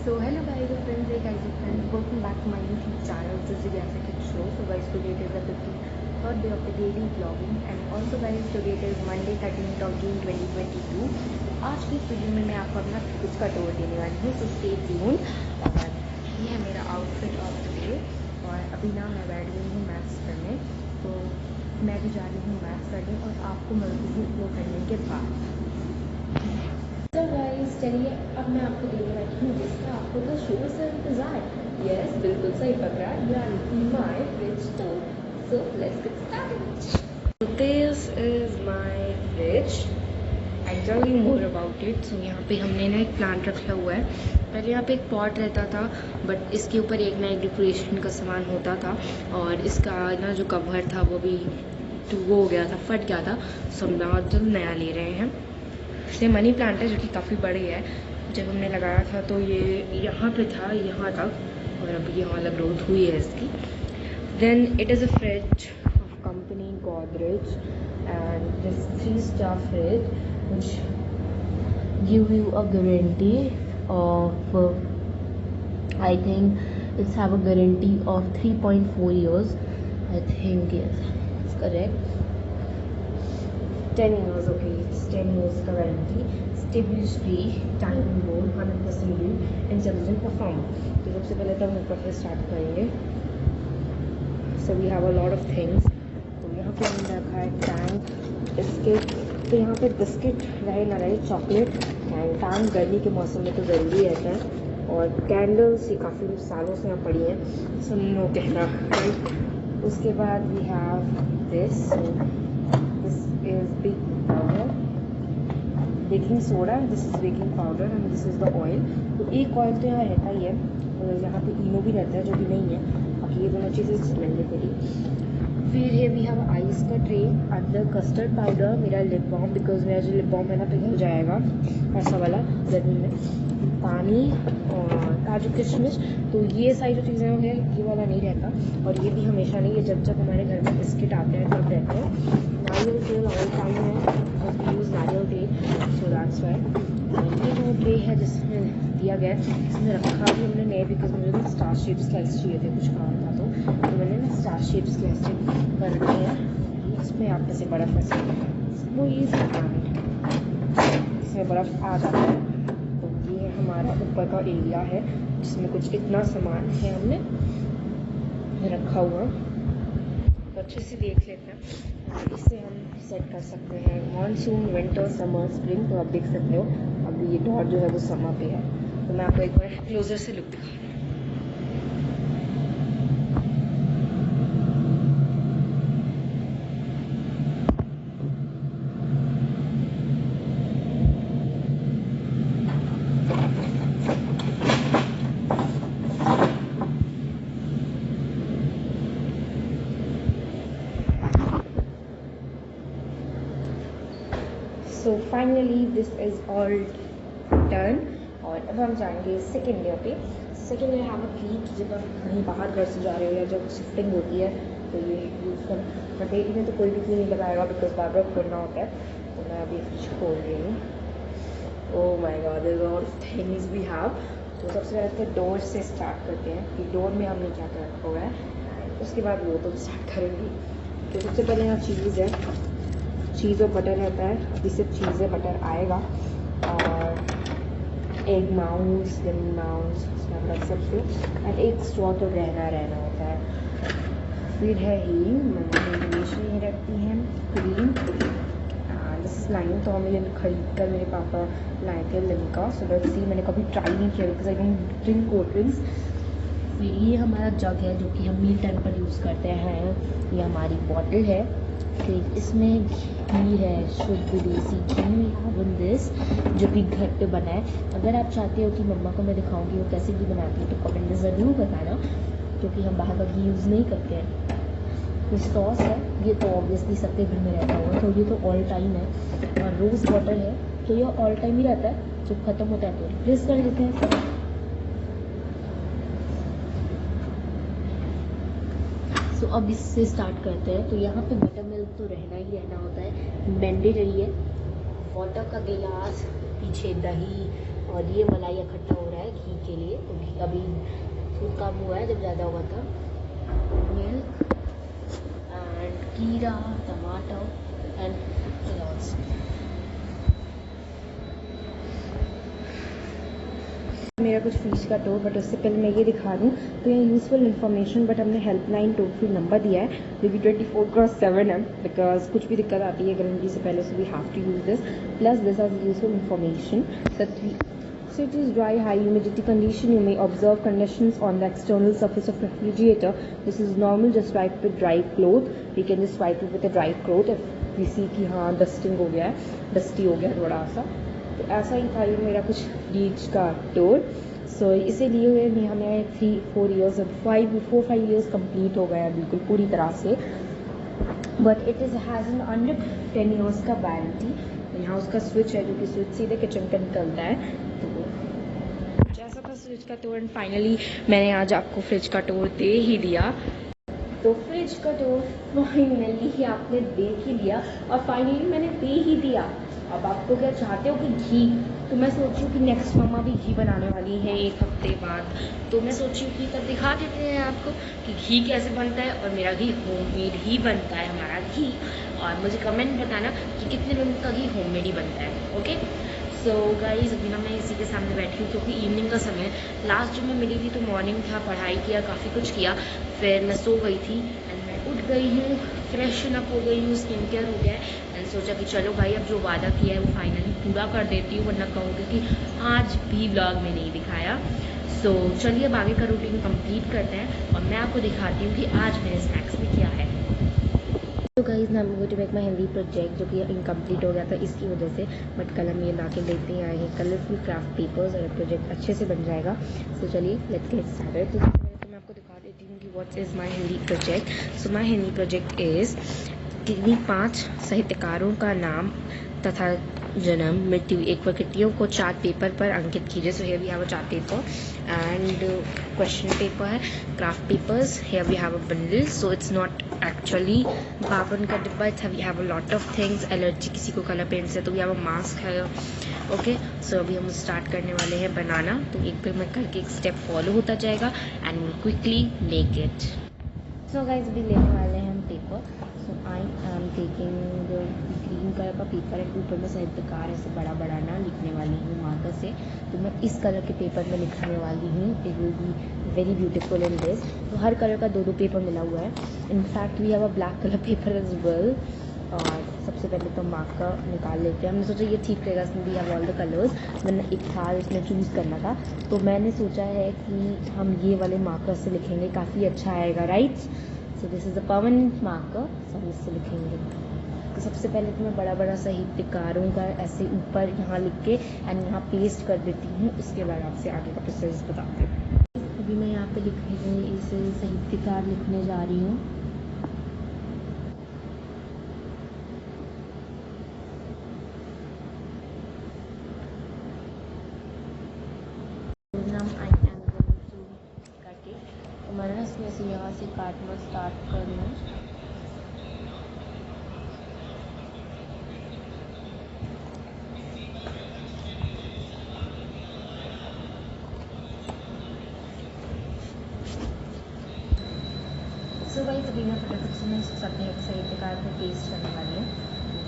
So hello guys and friends, hey guys and friends, welcome back to my YouTube channel Tuesday African Show. So guys, today it is the 53rd day of the daily vlogging and also guys today it is Monday 13th of June 2022. आज की इस video में मैं आपको अपना कुछ का tour देने वाली हूँ, तो स्टे ट्यून्ड। और ये है मेरा आउटफिट ऑफ टुडे और अभी ना मैं बैठ गई हूँ मैथ्स करने, तो मैं भी जा रही हूँ मैथ्स करने और आपको मिलती हूँ वो करने के बाद। तो गाइस चलिए अब मैं आपको देने वाली हूँ जिसका आपको तो शुरू से इंतजार। यस, बिल्कुल सही पकड़ा, you are my fridge tour. So let's get started. This is my fridge, I tell you more about it. So यहाँ पे हमने ना एक प्लांट रखा हुआ है। पहले यहाँ पे एक पॉट रहता था, बट इसके ऊपर एक ना एक डेकोरेशन का सामान होता था और इसका ना जो कवर था वो भी वो हो गया था, फट गया था। सो हम ना जब नया ले रहे हैं। ये मनी प्लांट है जो कि काफ़ी बड़ी है। जब हमने लगाया था तो ये यहाँ पे था, यहाँ तक, और अभी यहाँ अलग ग्रोथ हुई है इसकी। Then it is a fridge of company Godrej and this 3-star fridge which give you a guarantee of I think it's have a guarantee of 3.4 years. I think yes, it's correct. 10 years, okay, it's 10 years का guarantee, stable free, timing board, 100% due, intelligent perform. तो सबसे पहले तो हम ऊपर से start करेंगे। So we have a lot of things. तो यहाँ पे हमने रखा है टैंक, बिस्किट। तो यहाँ पे बिस्किट रहे ना रहे, चॉकलेट एंड टैंक गर्मी के मौसम में तो ज़रूरी रहता है। और कैंडल्स ये काफ़ी सालों से यहाँ पड़ी हैं, सो नो कहना, राइट। उसके बाद we have this is baking powder, baking soda, and this is baking powder and this is the oil। तो एक ऑयल तो यहाँ रहता ही है और यहाँ पे इनो भी रहता है जो भी नहीं है, बाकी ये दोनों चीज़ें मैंडेटरी। फिर है वी हैव आइस का ट्रे, अंदर कस्टर्ड पाउडर, मेरा लिप बाम, बिकॉज मेरा जो लिप बाम है ना पिघल जाएगा ऐसा वाला गर्मी में, पानी और काजू किशमिश। तो ये सारी जो चीज़ें हैं ये वाला नहीं रहता, और ये भी हमेशा नहीं, ये जब जब हमारे घर में बिस्किट आते हैं तब रहते हैं। नारियल तेल ऑल टाइम है, यूज़ नारियल तेल, सो दैट्स वाई। ये जो ट्रे है जिसमें दिया गया है, इसमें रखा भी हमने नहीं, बिकॉज मुझे ना स्टार शेप स्लाइस चाहिए थे, कुछ काम था तो मैंने ना स्टार शेप स्लाइस कर रखे हैं। इसमें आप में से बर्फ़ ऐसे वो ईजी काम है, इसमें बर्फ़ आ जाता है। तो ये हमारा ऊपर का एरिया है जिसमें कुछ इतना सामान है हमने रखा हुआ, तो अच्छे से देख लेते हैं। इससे हम सेट कर सकते हैं मानसून, विंटर, समर, स्प्रिंग। तो आप देख सकते हो अभी ये डॉट जो है वो समर पे है। तो मैं आपको एक बार क्लोजर से लुक दिखा। So finally this is all done. और अब हम जाएंगे सेकेंड ईयर पे। सेकेंड ईयर हैव अ कीट, जब आप कहीं बाहर घर से जा रहे हो या जब शिफ्टिंग होती है तो ये यूज़ कर। बट डेली में तो कोई भी की नहीं लगाएगा बिकॉज बार बार खोलना होता है। तो मैं अभी फ्रिज खोल रही हूँ। Oh my God, there are things we have. तो सबसे पहले तो डोर से स्टार्ट करते हैं कि डोर में हमने क्या क्या रखा हुआ है, उसके बाद वो तो स्टार्ट करेंगे। तो सबसे पहले यहाँ चीज़ है, चीज़ और बटर रहता है, अभी सिर्फ चीज़ बटर आएगा। और एग माउस, लेमन माउस उसमें आप रख सकते हो, एंड एक स्ट्रॉ तो रहना होता है। फिर है हींग, मैंने हमेशा ही रखती हैं। क्रीम, दिस इज लाइम, तो हमें खरीद कर मेरे पापा लाए थे लिमका। सो लेट्स सी, मैंने कभी ट्राई नहीं किया because I don't drink cold drinks. फिर ये हमारा जग है जो कि हम मील टाइम पर यूज़ करते हैं, ये हमारी बॉटल है। फिर इसमें घी है, शुद्ध देसी घी हैवन दिस, जो कि घर पे बना है। अगर आप चाहते हो कि मम्मा को मैं दिखाऊंगी वो कैसे घी बनाती है तो कमेंट में ज़रूर बताना, क्योंकि हम बाहर का घी यूज़ नहीं करते हैं। ये सॉस है, ये तो ऑब्वियसली सबके घर में रहता होगा, तो ये तो ऑल टाइम है। और रोज़ वाटर है, तो ये ऑल टाइम ही रहता है, जब ख़त्म होता है तो रिप्लेस कर देते हैं। तो अब इससे स्टार्ट करते हैं। तो यहाँ पे बटर मिल्क तो रहना ही रहना होता है, मैंडेटरी है। वाटर का गिलास, पीछे दही, और ये मलाई इकट्ठा हो रहा है घी के लिए। अभी खूब कम हुआ है, जब ज़्यादा हुआ था। मिल्क एंड कीरा, टमाटर एंड क्लॉथ्स। मेरा कुछ फीस का टूर, बट उससे पहले मैं ये दिखा दूँ तो ये यूज़फुल इन्फॉर्मेशन, बट हमने हेल्पलाइन टोल फ्री नंबर दिया है जो कि 24/7 है, बिकॉज कुछ भी दिक्कत आती है गारंटी से पहले, so we have to use this. Plus this has useful information so it is dry, high humidity condition. You may observe conditions on the external surface of refrigerator. This is normal. Just wipe with dry cloth. We can just wipe it with a dry cloth if we see कि हाँ dusting हो गया है, dusty हो गया थोड़ा सा। तो ऐसा ही था ये मेरा कुछ फ्रिज का टूर। सो इसे लिए हुए हमें 3-4 ईयर्स, 4-5 ईयर्स कंप्लीट हो गया बिल्कुल पूरी तरह से। But it is has an under 10 years का वारंटी। यहाँ उसका स्विच है जो कि स्विच सीधे किचन का निकलता है। तो जैसा था फ्रिज का टूर, एंड फाइनली मैंने आज आपको फ्रिज का टूर दे ही दिया। तो फ्रिज का टूर फाइनली ही आपने देख ही लिया, और फाइनली मैंने दे ही दिया। अब आपको क्या चाहते हो कि घी, तो मैं सोची हूँ कि नेक्स्ट मम्मा भी घी बनाने वाली है 1 हफ्ते बाद, तो मैं सोची हूँ कि तब दिखा देते हैं आपको कि घी कैसे बनता है। और मेरा घी होममेड ही बनता है, हमारा घी। और मुझे कमेंट बताना कि कितने लोगों का घी होममेड ही बनता है। ओके, सो गाइज अभी ना मैं इसी के सामने बैठी हूँ क्योंकि इवनिंग का समय। लास्ट जब मैं मिली थी तो मॉर्निंग था, पढ़ाई किया, काफ़ी कुछ किया, फिर मैं सो गई थी एंड मैं उठ गई हूँ, फ्रेशन अप हो गई हूँ, स्किन केयर हो गया है, एंड सोचा कि चलो भाई अब जो वादा किया है वो फाइनली पूरा कर देती हूँ, वरना कहूँगी कि आज भी व्लॉग में नहीं दिखाया। सो चलिए अब आगे का रूटीन कंप्लीट करते हैं और मैं आपको दिखाती हूँ कि आज मेरे स्नैक्स में क्या है। तो गाइस ना मैं to make my Hindi project जो कि इनकम्प्लीट हो गया था इसकी वजह से, बट कल हम ये ला के लेते आए हैं कलरफुल क्राफ्ट पेपर्स, और प्रोजेक्ट अच्छे से बन जाएगा। सो चलिए लेट्स गेट स्टार्टेड। तो सबसे पहले तो मैं आपको दिखा देती हूँ कि what is my Hindi project. So my Hindi project is किन्हीं 5 साहित्यकारों का नाम तथा जन्म मृत्यु एक प्रकृतियों को चार्ट पेपर पर अंकित कीजिए। So here we have a chart paper and question paper है, craft papers, here we have a bundle. So it's not actually बावन का डिब्बा, it's we have a lot of things. Allergy किसी को colour paint से, तो we have a mask है। Okay, so अभी हम स्टार्ट करने वाले हैं बनाना, तो एक बार मैं करके एक स्टेप फॉलो होता जाएगा and will quickly make it. So guys अभी लेने वाले हैं हम paper. So I am taking green colour का पेपर है, ऊपर में साहित्यकार ऐसे बड़ा बड़ा ना लिखने वाली हूँ मार्कर से, तो मैं इस कलर के पेपर में लिखने वाली हूँ। It will be very beautiful in this. तो हर कलर का 2-2 पेपर मिला हुआ है। In fact we have a black colour paper as well. और सबसे पहले तो मार्कर निकाल लेते हैं। हमने सोचा ये ठीक रहेगा, इसमें भी हैव ऑल द कलर्स, वरना एक था इसमें चूज़ करना था, तो मैंने सोचा है कि हम ये वाले मार्कर से लिखेंगे, काफ़ी अच्छा आएगा, right. So this is a permanent marker, so हम इससे लिखेंगे। तो सबसे पहले तो मैं बड़ा बड़ा साहित्यकारों का ऐसे ऊपर यहाँ लिख के एंड यहाँ पेस्ट कर देती हूँ, उसके बाद आपसे आगे का प्रोसेस बताते हैं। अभी मैं यहाँ पे लिखने इसे साहित्यकार लिखने जा रही हूँ। नाम I am going to cut it, तो मैं ना इसमें से यहाँ से काटना स्टार्ट कर रही हूँ। सो भाई तभी मैं फटाफट से मैं साहित्यकार को पेस्ट करने वाली हूँ।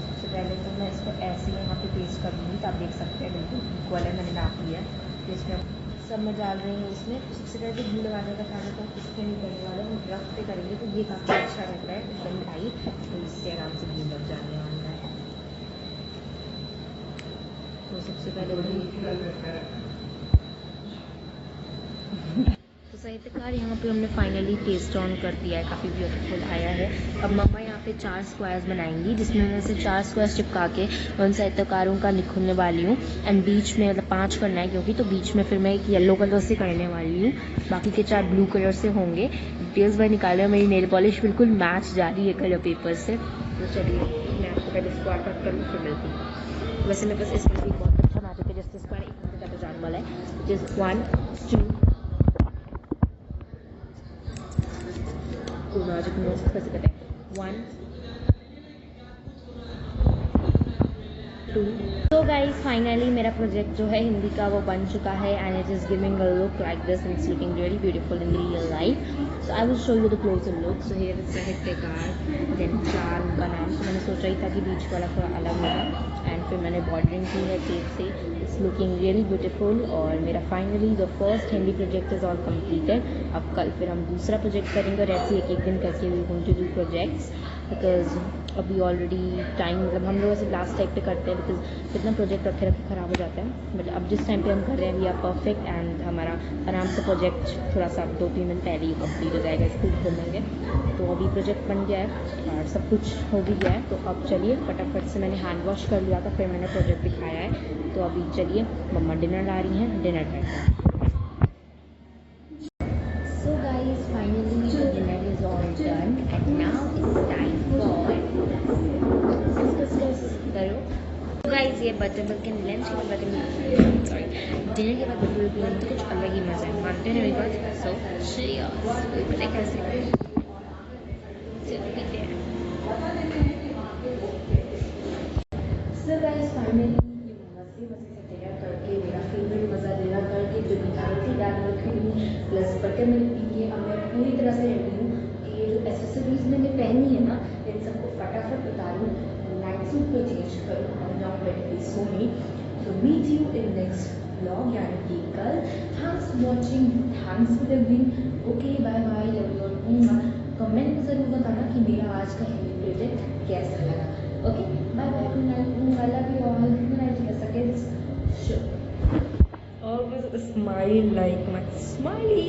सबसे पहले तो मैं इसको ऐसे यहाँ पे पेस्ट कर लूँगी, तो आप देख सकते हैं बिल्कुल इक्वल है, मैंने नाप लिया है। तो इसमें सब मैं डाल रही हूँ इसमें। तो सबसे पहले तो घी लगाने का काम तो इसके नहीं करने वाला, हम रख पे करेंगे, तो ये काफ़ी अच्छा रहता है एकदम ढाई, तो इससे आराम से घी लग जाने वाला है। तो सबसे पहले तो साहित्यकार यहाँ पे हमने फाइनली पेस्ट ऑन कर दिया है, काफ़ी ब्यूटीफुल आया है। अब मम्मा यहाँ पे 4 स्क्वायर्स बनाएंगी, जिसमें मैं से 4 स्क्वायर्स चिपका के उन साहित्यकारों का लिखने वाली हूँ। एंड बीच में मतलब 5 करना है क्योंकि, तो बीच में फिर मैं एक येलो कलर से करने वाली हूँ, बाकी के 4 ब्लू कलर से होंगे। डिटेल्स मैं निकाल रहा हूँ, मेरी नेल पॉलिश बिल्कुल मैच जा रही है कलर पेपर से। तो चलिए मैं आपको पहले स्क्वायर कट करूँ फिर मिलती हूँ। वैसे मेरे पास इसमें भी बहुत अच्छा मैजिक है, जिससे स्क्वायर एकदम से कट जाने वाला है, जिस 1 2 मैजिक नोट कैसे करें 1 2। तो गाइस फाइनली मेरा प्रोजेक्ट जो है हिंदी का वो बन चुका है and it is giving a look like this and it's looking really beautiful in real life. So I will show you the closure look. So here is साहित्यकार देन चार उनका नाम. सो मैंने सोचा ही था कि बीच वाला थोड़ा अलग होगा एंड फिर मैंने बॉर्डरिंग की है टेप से. It's looking really beautiful. और मेरा finally the first Hindi project is all completed. अब कल फिर हम दूसरा प्रोजेक्ट करेंगे और ऐसे एक दिन करके we going to do projects because अभी ऑलरेडी टाइम मतलब हम लोग ऐसे लास्ट टाइप पे करते हैं बिकॉज कितना प्रोजेक्ट रखे रखे ख़राब हो जाता है. बट अब जिस टाइम पे हम कर रहे हैं वी आर परफेक्ट एंड हमारा आराम से प्रोजेक्ट थोड़ा सा 2-3 दिन पहले ही कंप्लीट हो जाएगा स्कूल खोलने के. तो अभी प्रोजेक्ट बन गया है और सब कुछ हो भी गया है. तो अब चलिए फटाफट से मैंने हैंड वॉश कर लिया था फिर मैंने प्रोजेक्ट दिखाया है. तो अभी चलिए मम्मा डिनर ला रही हैं dinner time. So guys, finally the dinner is all done and now it's time for discuss करो. So guys ये बच्चे बच्चे लंच के बाद सॉरी डिनर के बाद बच्चे पीने तो कुछ अलग ही मज़ा है. मानते हैं मेरी बात. सो cheers. कोई पता कैसे चलो पीते हैं. So guys finally मस्ती मस्ती से डिनर करके मेरा फेवरेट मज़ा डिनर करके जो मिठाई दाल मखनी प्लस बटर मिल्क पी के अब मैं पूरी तरह से रेडी हूँ. ये जो एसेसरीज मैंने पहनी है ना इन सबको फटाफट उतारूँ नाइट सूट पे चेंज करूँ और जाऊँ बेड पे सोने. तो meet you in next vlog यानी कि कल. Thanks for watching. Thanks for living. Okay bye bye. Love you all. Comment में ज़रूर बताना कि मेरा आज का हिंदी प्रोजेक्ट कैसा लगा. Okay bye bye. Good night. I love you all. Good night. Seconds. Sure. Always smile like my smiley.